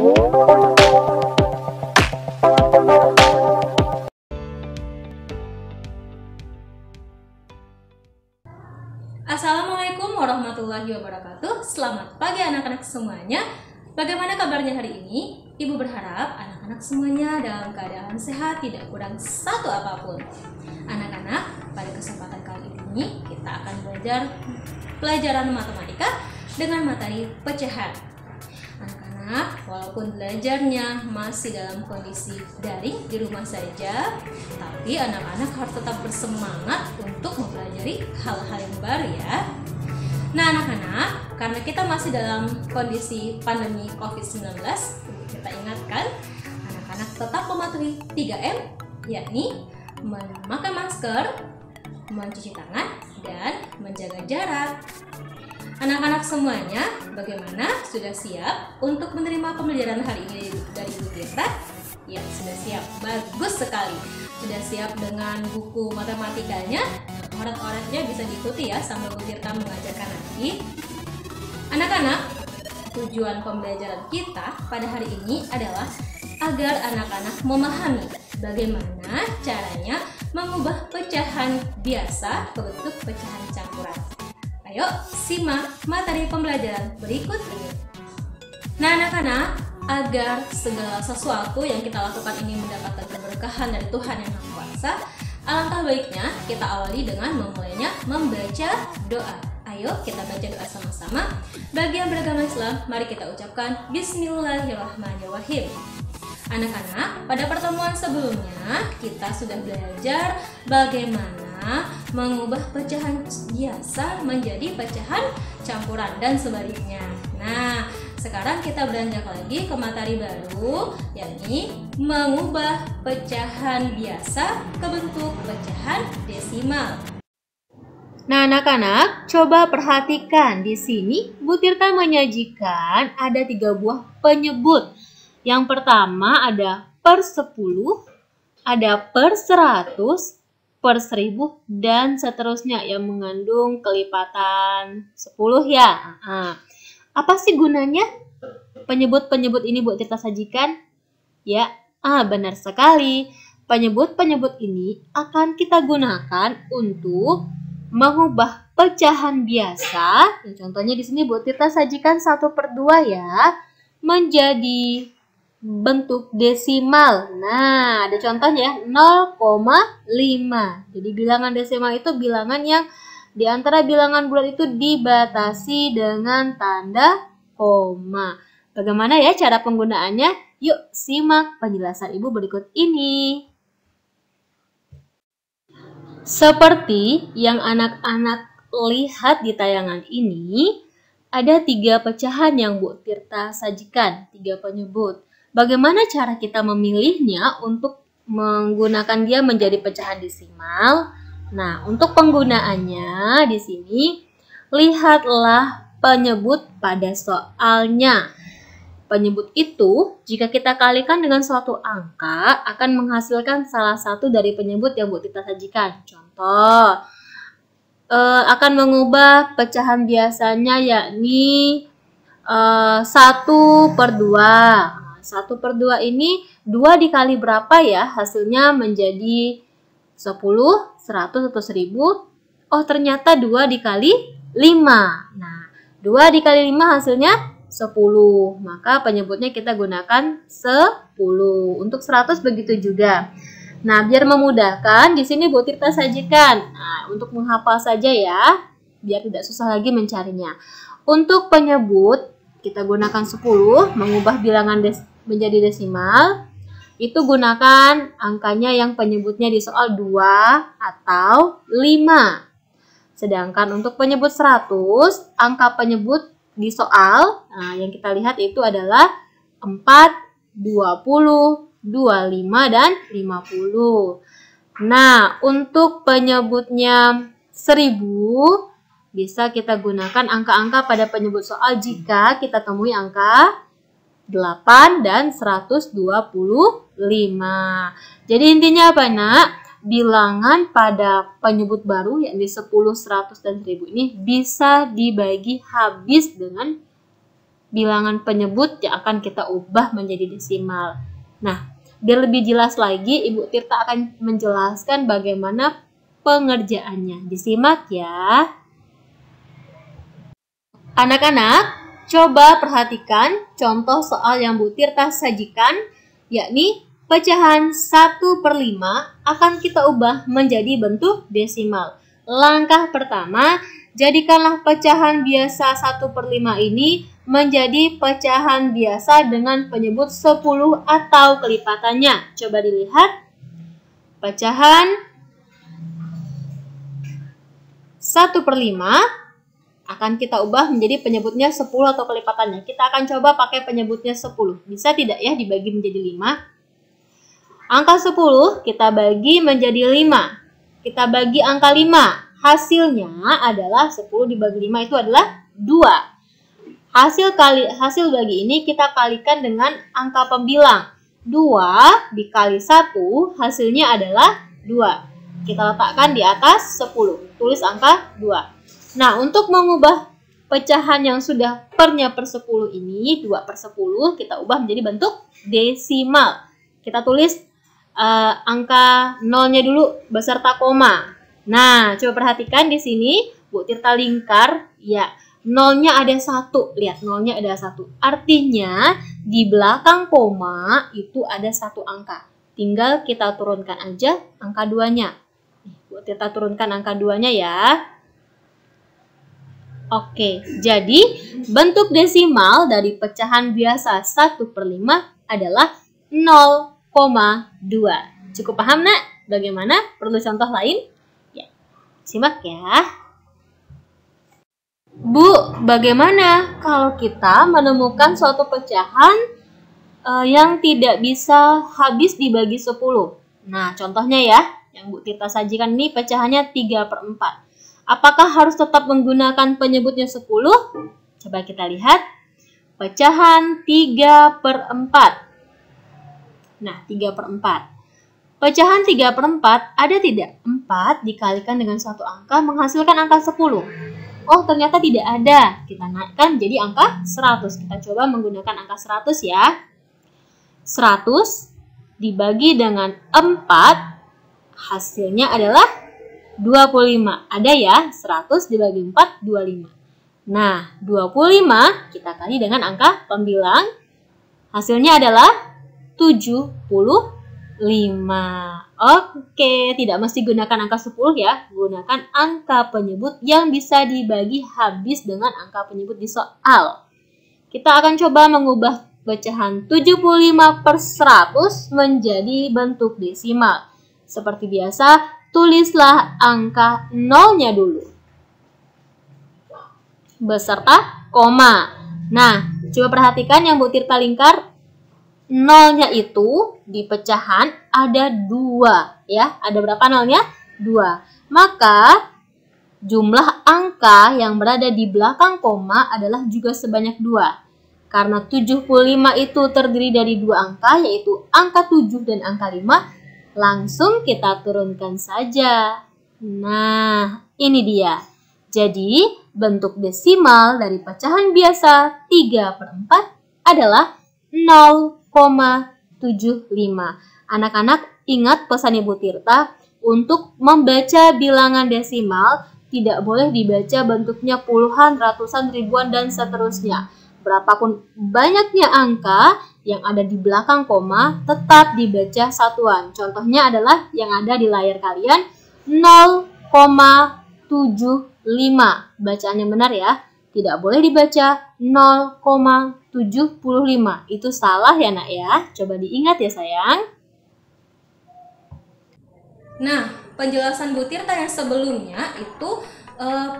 Assalamualaikum warahmatullahi wabarakatuh. Selamat pagi anak-anak semuanya. Bagaimana kabarnya hari ini? Ibu berharap anak-anak semuanya dalam keadaan sehat, tidak kurang satu apapun. Anak-anak, pada kesempatan kali ini kita akan belajar pelajaran matematika dengan materi pecahan. Anak-anak, walaupun belajarnya masih dalam kondisi daring di rumah saja, tapi anak-anak harus tetap bersemangat untuk mempelajari hal-hal yang baru ya. Nah anak-anak, karena kita masih dalam kondisi pandemi COVID-19, kita ingatkan anak-anak tetap mematuhi 3M, yakni memakai masker, mencuci tangan, dan menjaga jarak. Anak-anak semuanya, bagaimana? Sudah siap untuk menerima pembelajaran hari ini dari Bu Tirta? Ya, sudah siap. Bagus sekali. Sudah siap dengan buku matematikanya? Oret-oretnya bisa diikuti ya sambil Bu Tirta mengajarkan nanti. Anak-anak, tujuan pembelajaran kita pada hari ini adalah agar anak-anak memahami bagaimana caranya mengubah pecahan biasa ke bentuk pecahan campuran. Ayo simak materi pembelajaran berikut ini. Nah anak-anak, agar segala sesuatu yang kita lakukan ini mendapatkan keberkahan dari Tuhan Yang Maha Kuasa, alangkah baiknya kita awali dengan memulainya membaca doa. Ayo kita baca doa sama-sama. Bagi yang beragama Islam, mari kita ucapkan Bismillahirrahmanirrahim. Anak-anak, pada pertemuan sebelumnya kita sudah belajar bagaimana mengubah pecahan biasa menjadi pecahan campuran dan sebaliknya. Nah, sekarang kita beranjak lagi ke materi baru, yakni mengubah pecahan biasa ke bentuk pecahan desimal. Nah, anak-anak, coba perhatikan di sini Bu Tirta menyajikan ada 3 buah penyebut. Yang pertama ada per 10, ada per 100, per 1000, dan seterusnya yang mengandung kelipatan 10 ya. Apa sih gunanya penyebut-penyebut ini Bu Tirta sajikan? Ya, benar sekali. Penyebut-penyebut ini akan kita gunakan untuk mengubah pecahan biasa. Contohnya di sini Bu Tirta sajikan 1/2 ya, menjadi bentuk desimal. Nah, ada contohnya 0,5. Jadi bilangan desimal itu bilangan yang di antara bilangan bulat itu dibatasi dengan tanda koma. Bagaimana ya cara penggunaannya? Yuk simak penjelasan Ibu berikut ini. Seperti yang anak-anak lihat di tayangan ini, ada 3 pecahan yang Bu Tirta sajikan, 3 penyebut. Bagaimana cara kita memilihnya untuk menggunakan dia menjadi pecahan desimal? Nah, untuk penggunaannya di sini, lihatlah penyebut pada soalnya. Penyebut itu, jika kita kalikan dengan suatu angka, akan menghasilkan salah satu dari penyebut yang Bu Tirta sajikan. Contoh, akan mengubah pecahan biasanya yakni 1/2. 1/2 ini 2 dikali berapa ya? Hasilnya menjadi 10, 100 atau 1000. Oh ternyata 2 dikali 5. Nah 2 dikali 5 hasilnya 10. Maka penyebutnya kita gunakan 10. Untuk 100 begitu juga. Nah biar memudahkan di sini Bu Tirta sajikan. Nah, untuk menghafal saja ya, biar tidak susah lagi mencarinya. Untuk penyebut kita gunakan 10, mengubah bilangan menjadi desimal, itu gunakan angkanya yang penyebutnya di soal 2 atau 5. Sedangkan untuk penyebut 100, angka penyebut di soal yang kita lihat itu adalah 4, 20, 25, dan 50. Nah, untuk penyebutnya 1000, bisa kita gunakan angka-angka pada penyebut soal jika kita temui angka 8 dan 125. Jadi intinya apa nak? Bilangan pada penyebut baru yakni 10, 100, dan 1000 ini bisa dibagi habis dengan bilangan penyebut yang akan kita ubah menjadi desimal. Nah, biar lebih jelas lagi, Ibu Tirta akan menjelaskan bagaimana pengerjaannya. Disimak ya. Anak-anak, coba perhatikan contoh soal yang Bu Tirta sajikan, yakni pecahan 1/5 akan kita ubah menjadi bentuk desimal. Langkah pertama, jadikanlah pecahan biasa 1/5 ini menjadi pecahan biasa dengan penyebut 10 atau kelipatannya. Coba dilihat. Pecahan 1/5 akan kita ubah menjadi penyebutnya 10 atau kelipatannya. Kita akan coba pakai penyebutnya 10. Bisa tidak ya dibagi menjadi 5? Angka 10 kita bagi menjadi 5. Kita bagi angka 5. Hasilnya adalah 10 dibagi 5 itu adalah 2. Hasil bagi ini kita kalikan dengan angka pembilang. 2 dikali 1 hasilnya adalah 2. Kita letakkan di atas 10. Tulis angka 2. Nah, untuk mengubah pecahan yang sudah pernya per 10 ini, 2/10, kita ubah menjadi bentuk desimal. Kita tulis angka nolnya dulu beserta koma. Nah, coba perhatikan di sini, Bu Tirta lingkar, ya. Nolnya ada 1, lihat nolnya ada 1. Artinya di belakang koma itu ada 1 angka. Tinggal kita turunkan aja angka 2-nya. Bu Tirta turunkan angka 2-nya ya. Oke, jadi bentuk desimal dari pecahan biasa 1/5 adalah 0,2. Cukup paham nak? Bagaimana? Perlu contoh lain? Ya, simak ya. Bu, bagaimana kalau kita menemukan suatu pecahan yang tidak bisa habis dibagi 10? Nah, contohnya ya, yang Bu Tirta sajikan ini pecahannya 3/4. Apakah harus tetap menggunakan penyebutnya 10? Coba kita lihat. Pecahan 3/4. Nah, 3/4. Pecahan 3/4 ada tidak? 4 dikalikan dengan suatu angka menghasilkan angka 10. Oh, ternyata tidak ada. Kita naikkan jadi angka 100. Kita coba menggunakan angka 100 ya. 100 dibagi dengan 4, hasilnya adalah 25. Ada ya, 100 dibagi 4, 25. Nah, 25 kita kali dengan angka pembilang. Hasilnya adalah 75. Oke, tidak mesti gunakan angka 10 ya. Gunakan angka penyebut yang bisa dibagi habis dengan angka penyebut di soal. Kita akan coba mengubah pecahan 75/100 menjadi bentuk desimal. Seperti biasa, tulislah angka nolnya dulu beserta koma. Nah, coba perhatikan yang Bu Tirta lingkar. Nolnya itu di pecahan ada 2 ya. Ada berapa nolnya? 2. Maka jumlah angka yang berada di belakang koma adalah juga sebanyak 2. Karena 75 itu terdiri dari 2 angka, yaitu angka 7 dan angka 5. Langsung kita turunkan saja. Nah, ini dia. Jadi, bentuk desimal dari pecahan biasa 3/4 adalah 0,75. Anak-anak ingat pesan Ibu Tirta, untuk membaca bilangan desimal tidak boleh dibaca bentuknya puluhan, ratusan, ribuan, dan seterusnya. Berapapun banyaknya angka yang ada di belakang koma tetap dibaca satuan. Contohnya adalah yang ada di layar kalian, 0,75. Bacaannya benar ya. Tidak boleh dibaca 0,75. Itu salah ya nak ya. Coba diingat ya sayang. Nah, penjelasan Bu Tirta yang sebelumnya itu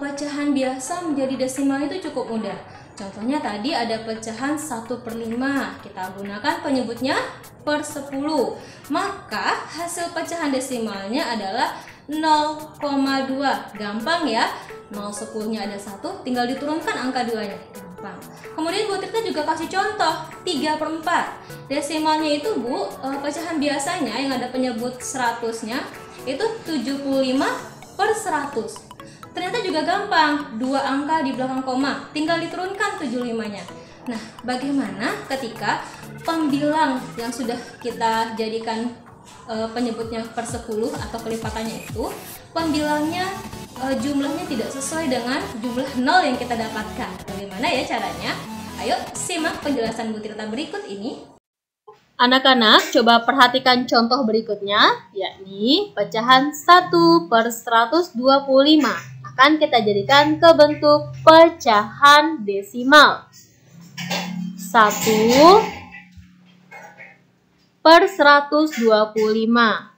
pecahan biasa menjadi desimal itu cukup mudah. Contohnya tadi ada pecahan 1/5. Kita gunakan penyebutnya per 10. Maka hasil pecahan desimalnya adalah 0,2. Gampang ya. 0 10-nya ada 1, tinggal diturunkan angka 2-nya. Gampang. Kemudian Bu Tirta juga kasih contoh 3/4. Desimalnya itu Bu, pecahan biasanya yang ada penyebut 100-nya itu 75/100. Ternyata juga gampang, 2 angka di belakang koma, tinggal diturunkan 75-nya. Nah, bagaimana ketika pembilang yang sudah kita jadikan penyebutnya per 10 atau kelipatannya itu, pembilangnya jumlahnya tidak sesuai dengan jumlah 0 yang kita dapatkan. Bagaimana ya caranya? Ayo simak penjelasan Bu Tirta berikut ini. Anak-anak, coba perhatikan contoh berikutnya, yakni pecahan 1 per 125 akan kita jadikan ke bentuk pecahan desimal. 1 per 125.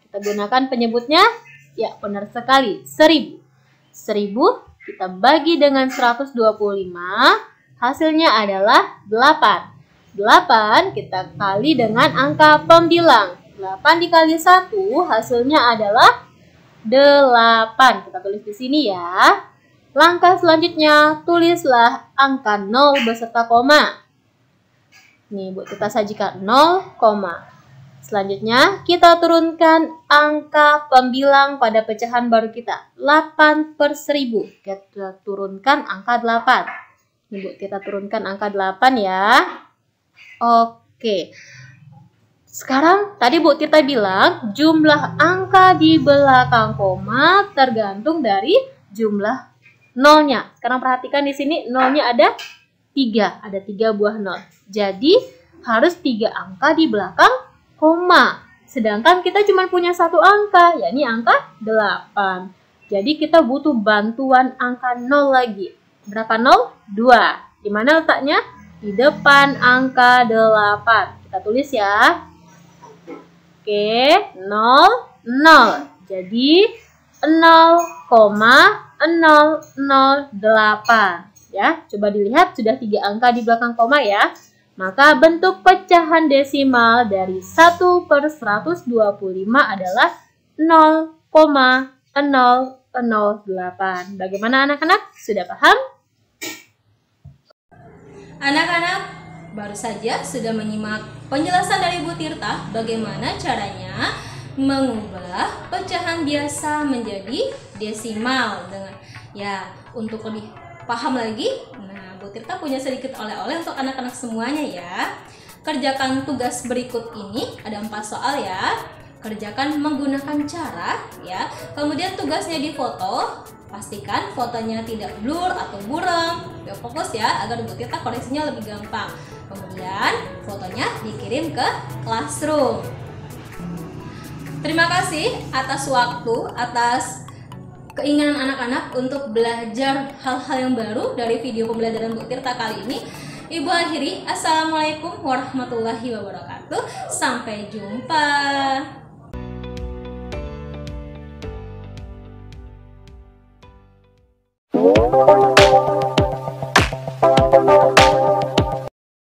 Kita gunakan penyebutnya, ya benar sekali, 1000. 1000 kita bagi dengan 125, hasilnya adalah 8. 8 kita kali dengan angka pembilang. 8 dikali 1 hasilnya adalah 8. Kita tulis di sini ya. Langkah selanjutnya, tulislah angka 0 beserta koma. Nih, Bu, kita sajikan 0, koma. Selanjutnya, kita turunkan angka pembilang pada pecahan baru kita. 8 per 1000. Kita turunkan angka 8. Nih, Bu, kita turunkan angka 8 ya. Oke. Sekarang tadi Bu Tirta bilang jumlah angka di belakang koma tergantung dari jumlah nolnya. Sekarang perhatikan di sini nolnya ada 3. Ada 3 buah nol. Jadi harus 3 angka di belakang koma. Sedangkan kita cuma punya 1 angka, yakni angka 8. Jadi kita butuh bantuan angka 0 lagi. Berapa 0? 2. Di mana letaknya? Di depan angka 8. Kita tulis ya. Oke, 0, 0. Jadi 0,008. Ya, coba dilihat sudah 3 angka di belakang koma ya. Maka bentuk pecahan desimal dari 1 per 125 adalah 0,008. Bagaimana anak-anak? Sudah paham? Anak-anak baru saja sudah menyimak penjelasan dari Bu Tirta bagaimana caranya mengubah pecahan biasa menjadi desimal dengan untuk lebih paham lagi. Nah, Bu Tirta punya sedikit oleh-oleh untuk anak-anak semuanya ya. Kerjakan tugas berikut ini, ada 4 soal ya. Kerjakan menggunakan cara ya. Kemudian tugasnya difoto. Pastikan fotonya tidak blur atau buram, ya fokus ya agar Bu Tirta koreksinya lebih gampang. Kemudian fotonya dikirim ke Classroom. Terima kasih atas waktu, atas keinginan anak-anak untuk belajar hal-hal yang baru dari video pembelajaran Bu Tirta kali ini. Ibu akhiri, Assalamualaikum warahmatullahi wabarakatuh. Sampai jumpa.